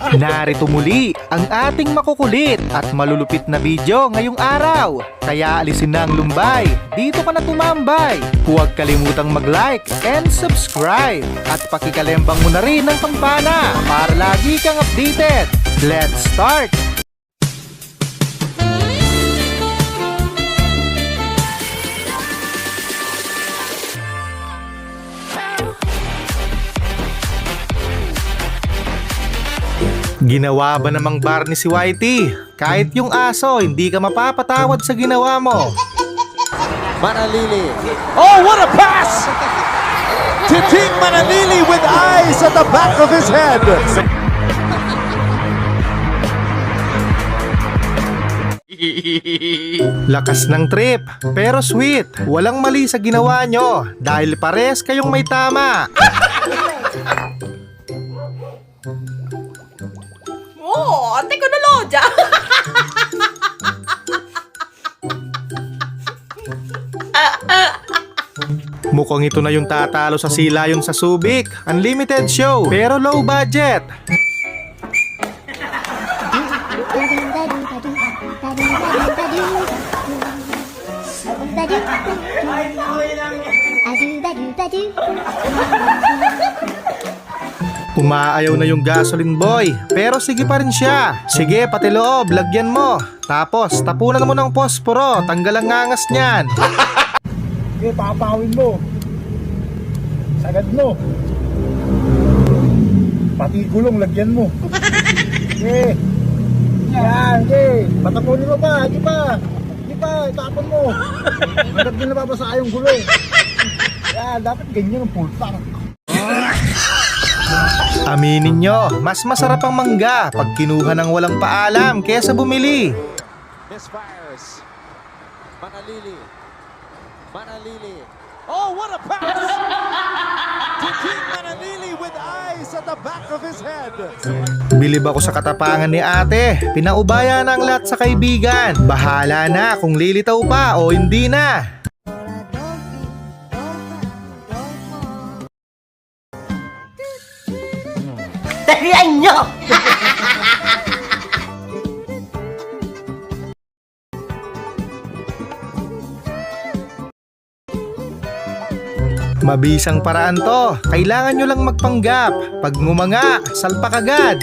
Narito muli ang ating makukulit at malulupit na video ngayong araw. Kaya alisin na ang lumbay, dito ka na tumambay. Huwag kalimutang mag-like and subscribe. At pakikalembang mo na rin ang kampana para lagi kang updated. Let's start! Ginawa ba namang bar ni si Whitey? Kahit yung aso, hindi ka mapapatawad sa ginawa mo. Manalili. Oh, what a pass! Titing Manalili with eyes at the back of his head. Lakas ng trip, pero sweet. Walang mali sa ginawa nyo dahil pares kayong may tama. Teknolodya! Mukhang ito na yung tatalo sa silayon sa Subic. Unlimited show, pero low budget. Umaayaw na yung gasoline boy, pero sige pa rin siya. Sige, pati loob, lagyan mo. Tapos, tapunan mo ng posporo, tanggal ang ngangas niyan. Okay, papawin mo. Sagad mo. Pati gulong, lagyan mo. Okay. Yan, okay. Patapunin mo pa, di pa. Di pa, itapon mo. Hanggat din nababasa yung gulong. Yan, dapat ganyan ang full tank. Aminin nyo, mas masarap ang mangga pag kinuha ng walang paalam kesa bumili. Misfires. Manalili. Manalili. Oh, what a pass! Titing Manalili with eyes at the back of his head. Bilib ako sa katapangan ni ate. Pinaubaya na ang lahat sa kaibigan. Bahala na kung lilitaw pa o hindi na. Tarihan nyo! Mabisang paraan to. Kailangan nyo lang magpanggap. Pag ngumanga, salpak agad.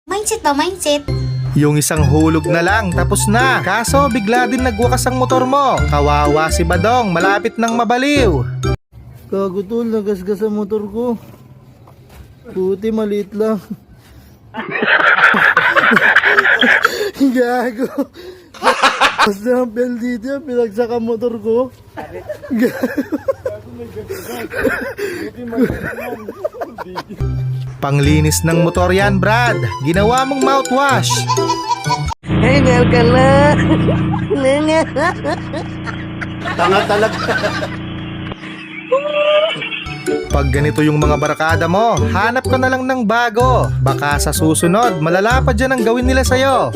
Mindset ba? Mindset? Yung isang hulog na lang, tapos na. Kaso bigla din nagwakas ang motor mo. Kawawa si Badong, malapit nang mabaliw. Gago tol, nagasgas ang motor ko. Puti, maliit lang. Gago. Basta ang bell dito, pinagsak ang motor ko. Panglinis ng motor yan, Brad. Ginawa mong mouthwash. Hingal ka na! Tanga talaga. Pag ganito yung mga barkada mo, hanap ka na lang ng bago. Baka sa susunod, malala pa dyan ang gawin nila sa'yo.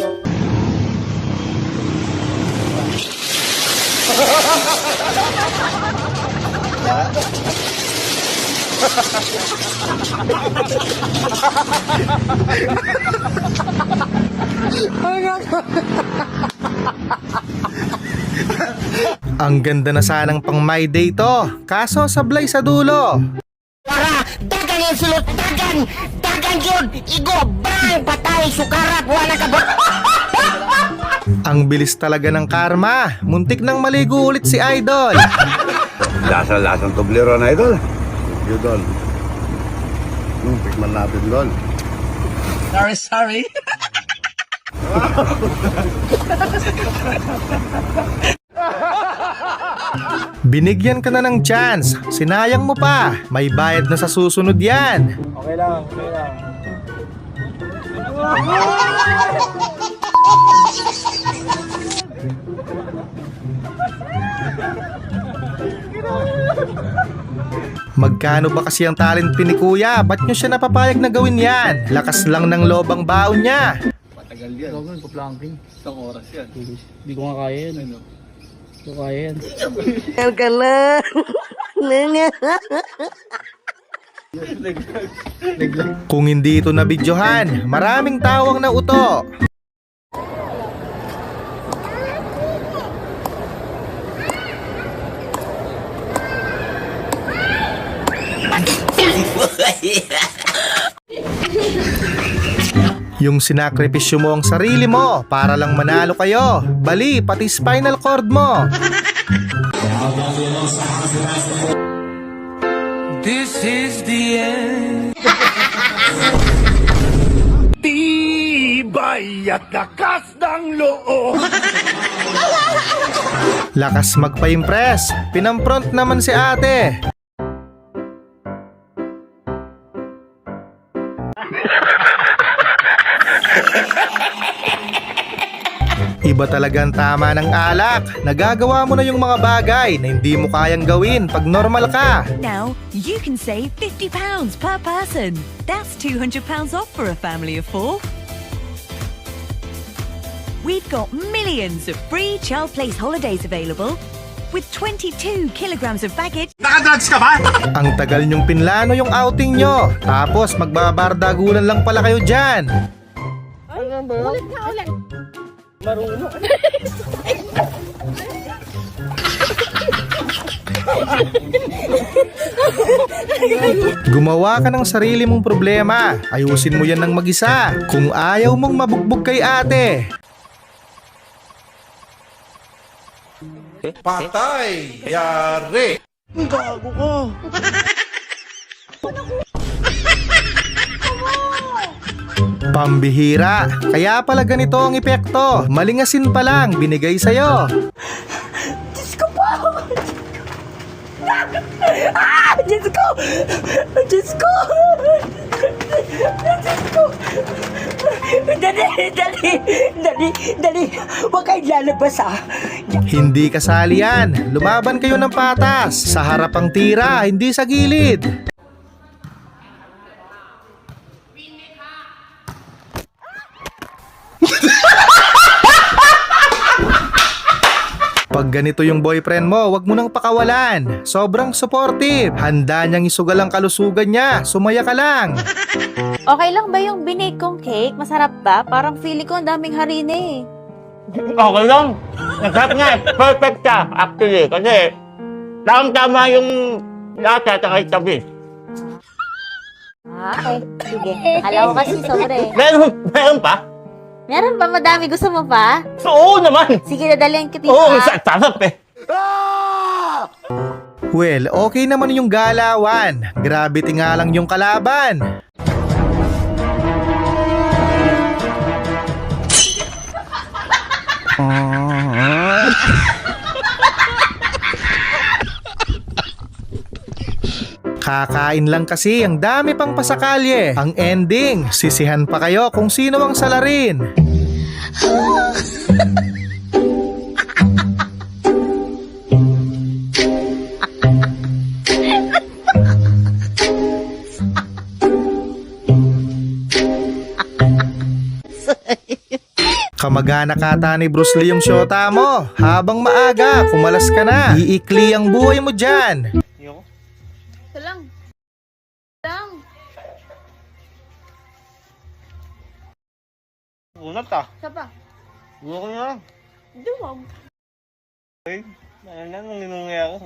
Ang ganda na sanang pang my day to. Kaso sablay sa dulo. Para! Dagan yung sulot! Dagan! Dagan yun! Igo! Brang! Patay! Sukarat! Wala ka ba? Ang bilis talaga ng karma. Muntik nang maligo ulit si Idol. Lasa-lasang tublero na idol. Yun doon. Tikman natin doon. Sorry! Binigyan ka na ng chance. Sinayang mo pa. May bayad na sa susunod yan. Okay lang, okay lang. Magkano ba kasi ang talent ni Kuya? Ba't nyo siya napapayag na gawin yan? Lakas lang ng loob ang baon niya. Matagal Gagawin ko planking. Isang oras yan. Hindi ko nga kaya yan. Hindi ko kaya yan. Kung hindi ito nabidyohan, maraming tawang na uto. Yung sinakripisyo mo ang sarili mo para lang manalo kayo. Bali, pati spinal cord mo. This is the end. Tibay at lakas ng loob. Lakas magpa-impress. Pinampront naman si ate. Iba talaga ang tama ng alak. Nagagawa mo na yung mga bagay na hindi mo kayang gawin pag normal ka. Now, you can save £50 per person. That's £200 off for a family of 4. We've got millions of free child place holidays available with 22 kilograms of baggage. Ang tagal nyong pinlano yung outing nyo. Tapos magbabardagulan lang pala kayo dyan. Gumawa ka ng sarili mong problema. Ayusin mo yan ng mag-isa. Kung ayaw mong mabugbog kay ate. Patay! Yari! Pambihira. Kaya pala ganito ang epekto. Malingasin pa lang binigay sa'yo. Diyos ko po! Diyos ko! Diyos ko! Diyos ko! Dali! Huwag kayong lalabas Hindi kasali yan. Lumaban kayo ng patas. Sa harapang tira, hindi sa gilid. Pag ganito yung boyfriend mo, wag mo nang pakawalan. Sobrang supportive. Handa niyang isugal ang kalusugan niya. Sumaya ka lang. Okay lang ba yung binake kong cake? Masarap ba? Parang feeling ko ang daming harina eh. Okay lang. Nasarap nga. Perfect siya, actually. Kasi, tama yung lahat at tabi. Okay, sige. Alam ko kasi sobre. Meron pa? Meron ba? Madami. Gusto mo pa? Oo naman. Sige, dadalhin kita. Sarap eh. Well, okay naman yung galawan. Gravity nga lang yung kalaban. Kakain lang kasi, ang dami pang pasakalye. Ang ending, sisihan pa kayo kung sino ang salarin. Kamag-anak ata ni Bruce Lee yung syota mo. Habang maaga, kumalas ka na. Iikli ang buhay mo dyan. Ito lang. Unat ah. Isa pa. Buko na lang. Duwag. Ano nang ninungay ako?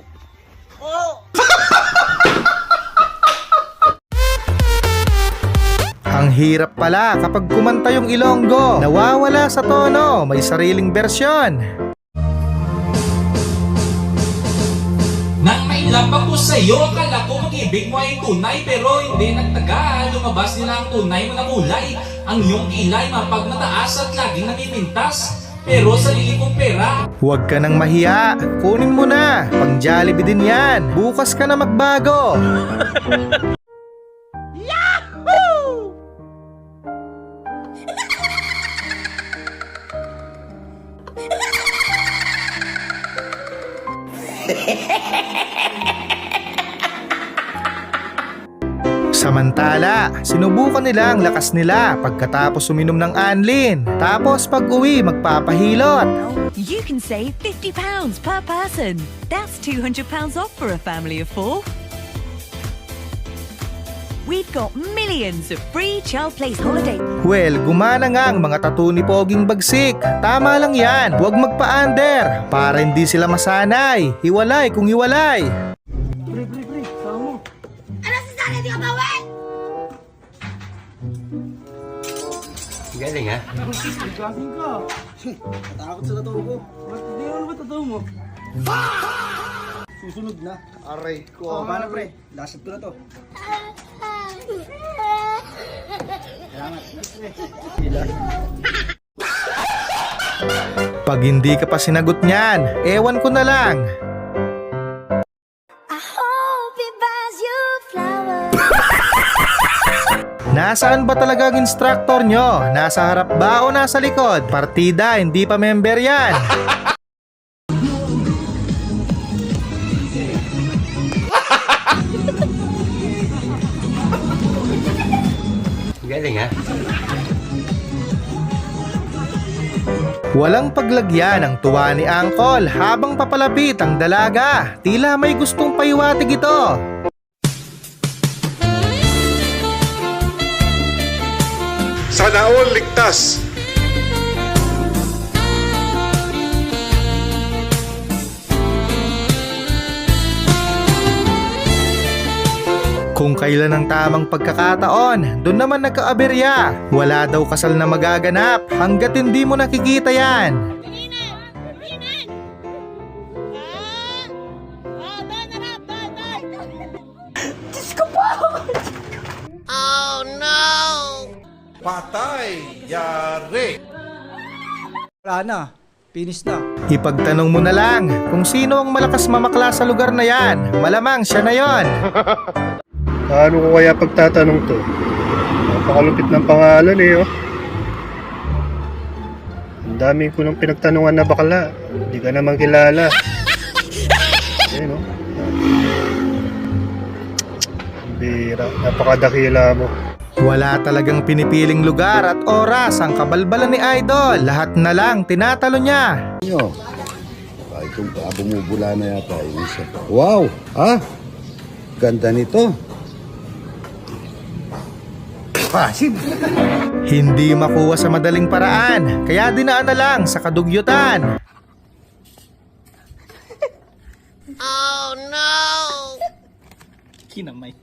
Ang hirap pala kapag kumanta yung Ilonggo. Nawawala sa tono, may sariling bersyon. Nang mailap ako sa'yo, akala ko mag-ibig mo ay tunay, pero hindi nagtagal. Lumabas nila ang tunay mo na kulay. Ang iyong kilay mapagmataas at laging namimintas. Pero sa liling kong pera, Huwag ka nang mahiya, kunin mo na. Pang Jollibee din yan. Bukas ka na magbago. Samantala, sinubukan nila ang lakas nila pagkatapos uminom ng anlin. Tapos pag-uwi, magpapahilot. You can save £50 per person. That's £200 off for a family of 4. We've got millions of free Child Place holiday. Well, gumana nga ang mga tattoo ni Poging Bagsik. Tama lang yan, huwag magpa-under para hindi sila masanay. Hiwalay kung hiwalay. Galing ha? Takot sa totoo ko. Hindi ano ba totoo mo? Susunod na. Aray ko. Paano pre? Lasat ko na to. Pag hindi ka pa sinagot niyan, ewan ko na lang. Nasaan ba talaga ang instructor nyo? Nasa harap ba o nasa likod? Partida, hindi pa member yan. Galing ha? Walang paglagyan ang tuwa ni Angkol habang papalapit ang dalaga. Tila may gustong paiwatig ito. Sana all ligtas. Kung kailan ang tamang pagkakataon, doon naman nagkaaberya. Wala daw kasal na magaganap hanggat hindi mo nakikita yan. Patay, yari. Wala na. Finish na. Ipagtanong mo na lang kung sino ang malakas mamakla sa lugar na yan. Malamang siya na yon. Paano ko kaya pagtatanong to? Napakalupit ng pangalan eh, oh. Ang dami ko nang pinagtanungan na bakla. Hindi ka naman kilala. Ayun, oh. Bira, napakadakila mo. Wala talagang pinipiling lugar at oras ang kabalbalan ni Idol. Lahat na lang tinatalo niya. Kahit kung bumubula na yata yung isa. Wow! Ha? Ganda nito. Pasid. Hindi makuha sa madaling paraan, kaya dinaan na lang sa kadugyutan. Kinamay.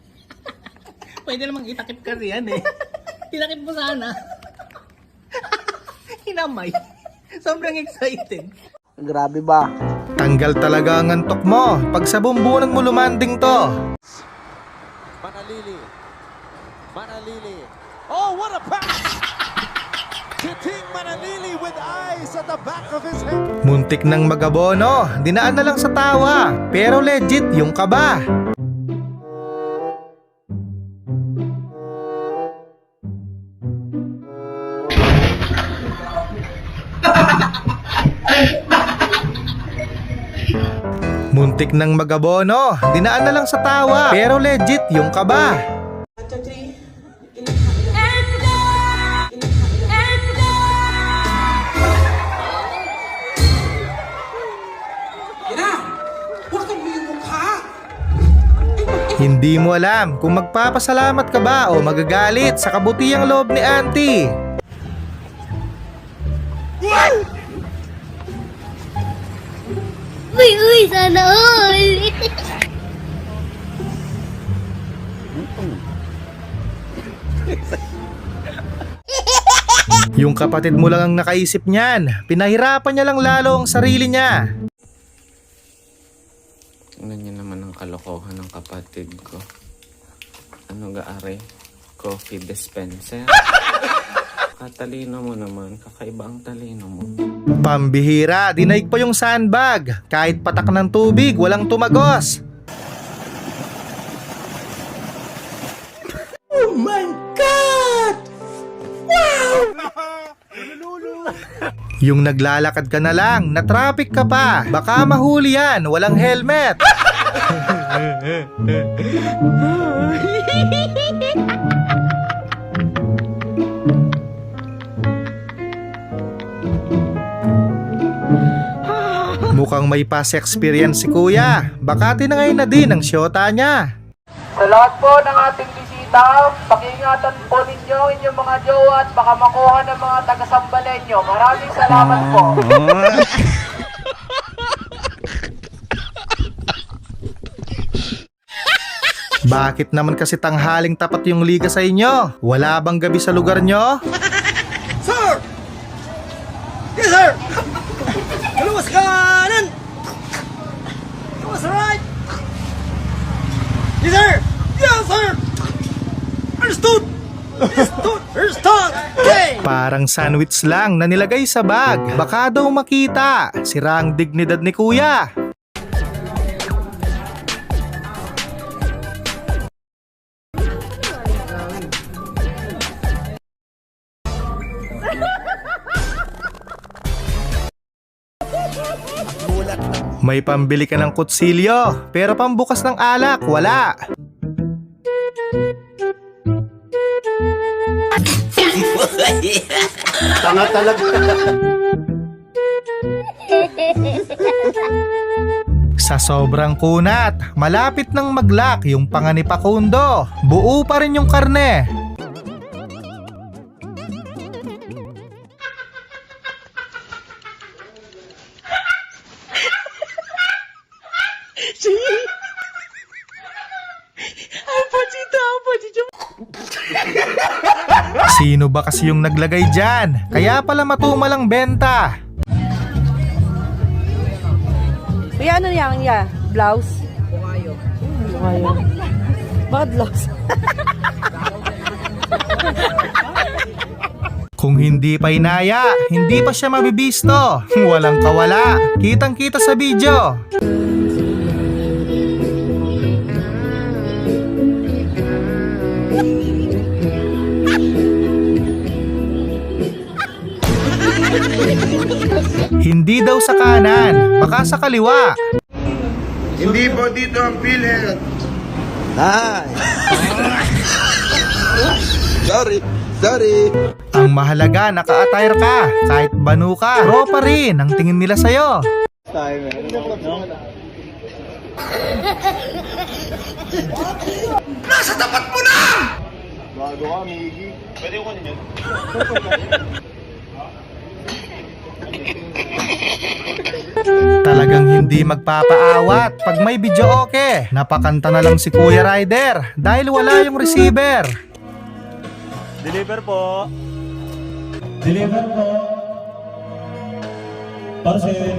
Pwede namang itakip kasi yan eh. Itakip mo sana. Kinamay. Sobrang excited. Grabe ba? Tanggal talaga ang antok mo pag sa bumbunan mo lumanding to. Manalili. Manalili. Oh, what a pass! Titing Manalili with eyes at the back of his head. Muntik ng magabono, dinaan na lang sa tawa. Pero legit yung kaba. Muntik ng magabono, dinaan na lang sa tawa. Pero legit yung kaba. Hindi mo alam kung magpapasalamat ka ba o magagalit sa kabutihang loob ni Auntie. Uy, sana all! Yung kapatid mo lang ang nakaisip niyan. Pinahirapan niya lang lalo ang sarili niya. Tingnan niyo naman ang kalokohan ng kapatid ko. Ano ga-are? Coffee dispenser? Katalino mo naman. Kakaiba ang talino mo. Pambihira, dinaig pa yung sandbag. Kahit patak ng tubig, walang tumagos. Oh my God! Wow! Yung naglalakad ka na lang, na traffic ka pa. Baka mahuli yan, walang helmet. Mukhang may past experience si Kuya. Baka tinangay na din ang syota niya. Sa lahat po ng ating bisita, pakiingatan po ninyo inyong mga jowa at baka makuha ng mga taga-sambalenyo. Maraming salamat po. Bakit naman kasi tanghaling tapat yung liga sa inyo? Wala bang gabi sa lugar nyo? Sir! Yes, sir! Luwas kanan! Luwas right! Yes, sir! Yes, sir! Understood! Understood! Understood! Okay! Parang sandwich lang na nilagay sa bag. Baka daw makita. Sira ang dignidad ni Kuya. May pambili ka ng kutsilyo, pero pambukas ng alak, wala. Tanga talaga. Sa sobrang kunat, malapit nang maglak yung panga ni Pakundo. Buo pa rin yung karne. Sino ba kasi yung naglagay dyan? Kaya pala matumalang benta. Kuya, ano yan niya? Blouse? Bukayo. Bakit blouse? Kung hindi pa inaya, hindi pa siya mabibisto. Walang kawala. Kitang-kita sa video. Hindi daw sa kanan, baka sa kaliwa. Hindi po dito ang PhilHealth. Sorry. Ang mahalaga, naka-attire ka. Kahit banu ka, pro pa rin ang tingin nila sa'yo. Nasa tapat mo na! Bago ka, Miggy. Pwede ko niyan. Talagang hindi magpapaawat pag may video okay. Napakanta na lang si Kuya Ryder dahil wala yung receiver. Deliver po. Deliver po. Parcel.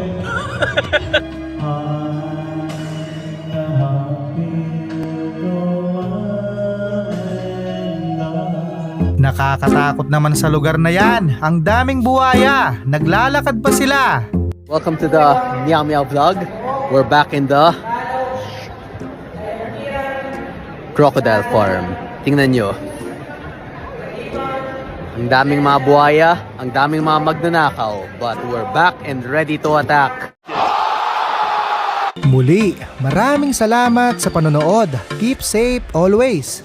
Nakakatakot naman sa lugar na yan. Ang daming buhaya. Naglalakad pa sila. Welcome to the Meow Meow Vlog. We're back in the crocodile farm. Tingnan nyo. Ang daming mga buhaya, ang daming mga magnanakaw. But we're back and ready to attack. Muli, maraming salamat sa panonood. Keep safe always.